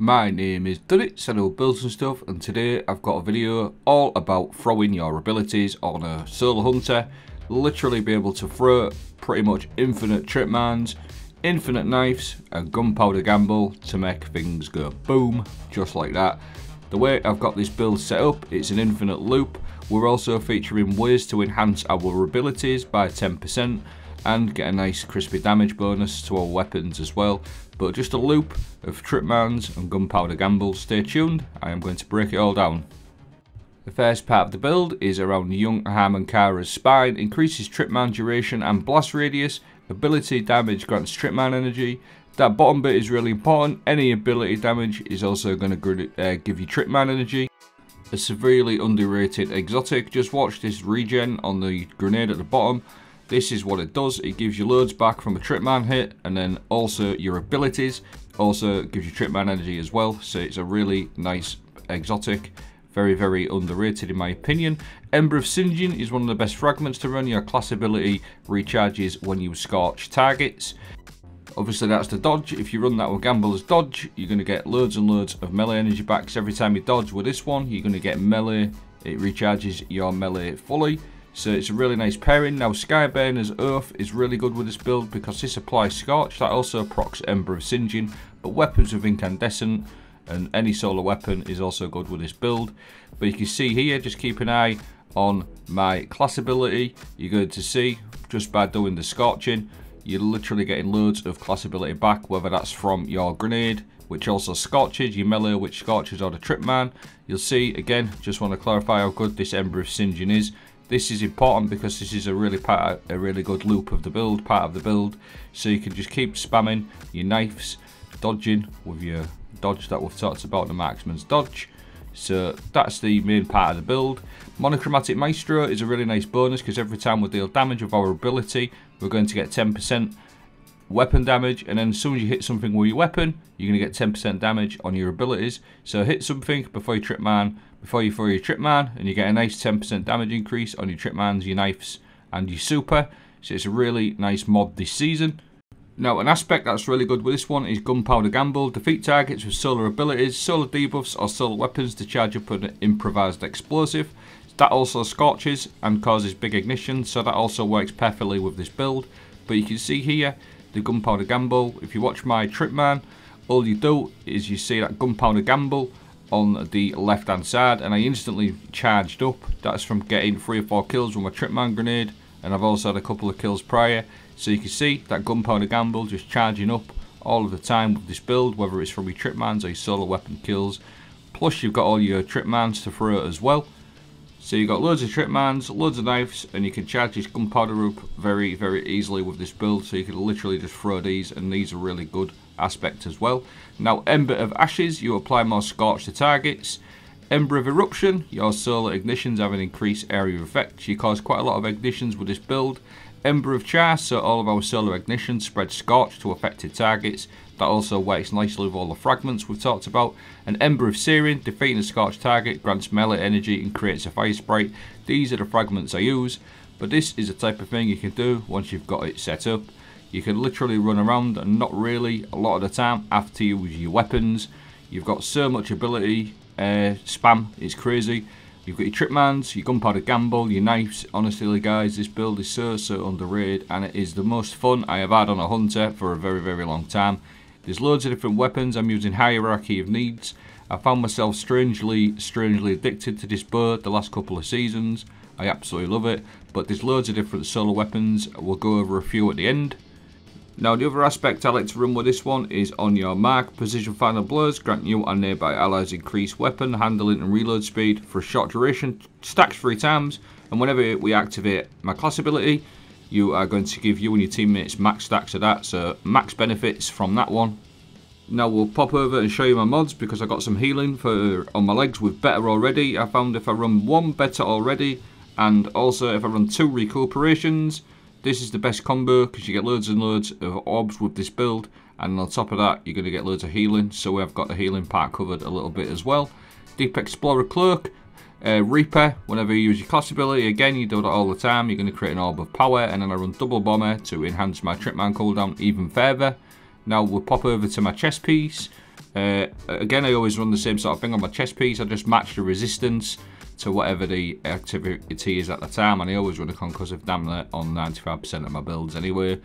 My name is Dunnits, I know builds and stuff, and today I've got a video all about throwing your abilities on a solo hunter. Literally be able to throw pretty much infinite Tripmines, infinite knives, and Gunpowder Gamble to make things go boom, just like that. The way I've got this build set up, it's an infinite loop. We're also featuring ways to enhance our abilities by 10% and get a nice crispy damage bonus to our weapons as well. But just a loop of Tripmines and Gunpowder Gamble. Stay tuned, I am going to break it all down. The first part of the build is around young Ahamkara's spine. Increases Tripmine duration and blast radius. Ability damage grants Tripmine energy. That bottom bit is really important. Any ability damage is also going to give you Tripmine energy. A severely underrated exotic. Just watch this regen on the grenade at the bottom. This is what it does. It gives you loads back from a Tripmine hit, and then also your abilities also gives you Tripmine energy as well. So it's a really nice exotic. Very, very underrated in my opinion. Ember of Sinjin is one of the best fragments to run. Your class ability recharges when you scorch targets. Obviously that's the dodge. If you run that with Gamble as dodge, you're going to get loads and loads of melee energy back. So every time you dodge with this one, you're going to get melee. It recharges your melee fully. So it's a really nice pairing. Now Skyburner's Oath is really good with this build because this applies Scorch. That also procs Ember of Sinjin. But weapons with Incandescent and any solar weapon is also good with this build. But you can see here, just keep an eye on my class ability. You're going to see, just by doing the Scorching, you're literally getting loads of class ability back, whether that's from your grenade, which also scorches, your melee, which scorches, or the Tripmine. You'll see, again, just want to clarify how good this Ember of Sinjin is. This is important because this is a really good loop of the build, part of the build. So you can just keep spamming your knives, dodging with your dodge that we've talked about, the marksman's dodge. So that's the main part of the build. Monochromatic Maestro is a really nice bonus because every time we deal damage with our ability, we're going to get 10% weapon damage, and then as soon as you hit something with your weapon, you're going to get 10% damage on your abilities. So hit something before you throw your Tripmine, and you get a nice 10% damage increase on your Tripmines, your knives, and your super. So it's a really nice mod this season. Now, an aspect that's really good with this one is Gunpowder Gamble. Defeat targets with solar abilities, solar debuffs, or solar weapons to charge up an improvised explosive. That also scorches and causes big ignition, so that also works perfectly with this build. But you can see here, the Gunpowder Gamble. If you watch my Tripmine, all you do is you see that Gunpowder Gamble on the left hand side, and I instantly charged up. That's from getting 3 or 4 kills with my Tripmine grenade, and I've also had a couple of kills prior. So you can see that Gunpowder Gamble just charging up all of the time with this build, whether it's from your Tripmines or your solar weapon kills. Plus you've got all your Tripmines to throw as well. So you've got loads of Tripmines, loads of knives, and you can charge this Gunpowder up very, very easily with this build. So you can literally just throw these, and these are really good aspect as well. Now Ember of Ashes, you apply more scorch to targets. Ember of Eruption, your solar ignitions have an increased area of effect. You cause quite a lot of ignitions with this build. Ember of Char, so all of our solar ignitions spread scorch to affected targets. That also works nicely with all the fragments we've talked about. And Ember of Searing, defeating a scorched target grants melee energy and creates a fire sprite. These are the fragments I use, but this is the type of thing you can do once you've got it set up. You can literally run around and not really a lot of the time after you use your weapons. You've got so much ability, spam is crazy. You've got your Tripmines, your Gunpowder Gamble, your knives. Honestly guys, this build is so underrated, and it is the most fun I have had on a hunter for a very, very long time. There's loads of different weapons. I'm using Hierarchy of Needs. I found myself strangely addicted to this bow the last couple of seasons. I absolutely love it. But there's loads of different solar weapons. We'll go over a few at the end. Now the other aspect I like to run with this one is on your mark. Precision final blows grant you and nearby allies increased weapon handling and reload speed for a short duration. Stacks 3 times, and whenever we activate my class ability, you are going to give you and your teammates max stacks of that. So max benefits from that one. Now we'll pop over and show you my mods because I got some healing on my legs with better already. I found if I run 1 better already, and also if I run 2 recuperations, this is the best combo because you get loads and loads of orbs with this build, and on top of that you're going to get loads of healing. So we have got the healing part covered a little bit as well. Deep Explorer Cloak, Reaper, whenever you use your class ability, again you do that all the time, you're going to create an orb of power, and then I run Double Bomber to enhance my Tripmine cooldown even further. Now we'll pop over to my chest piece. Again, I always run the same sort of thing on my chest piece. I just match the resistance to whatever the activity is at the time, and I always run a concussive damage on 95% of my builds anyway.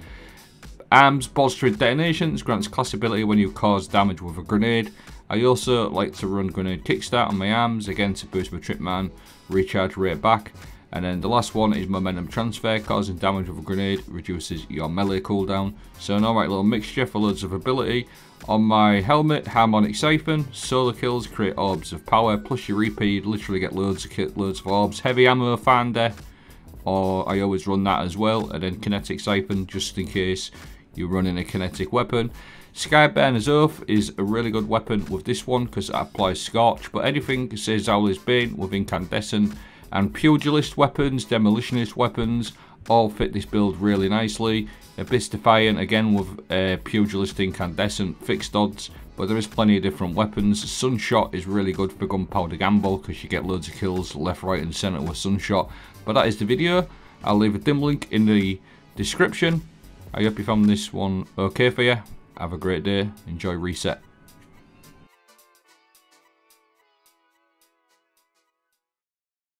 Arms bolstered detonations grants class ability when you cause damage with a grenade. I also like to run grenade kickstart on my arms, again to boost my Tripmine recharge rate back. And then the last one is momentum transfer, causing damage with a grenade reduces your melee cooldown. So an alright little mixture for loads of ability. On my helmet, harmonic siphon, solar kills create orbs of power, plus your repeat, literally get loads of orbs. Heavy ammo finder, or I always run that as well. And then kinetic siphon, just in case you're running a kinetic weapon. Skyburner's Oath is a really good weapon with this one because it applies scorch, but anything says Albis Bane with incandescent. And pugilist weapons, demolitionist weapons all fit this build really nicely. Abyss Defiant again with pugilist incandescent fixed odds, but there is plenty of different weapons. Sunshot is really good for Gunpowder Gamble because you get loads of kills left, right and centre with Sunshot. But that is the video. I'll leave a dim link in the description. I hope you found this one okay for you. Have a great day. Enjoy Reset.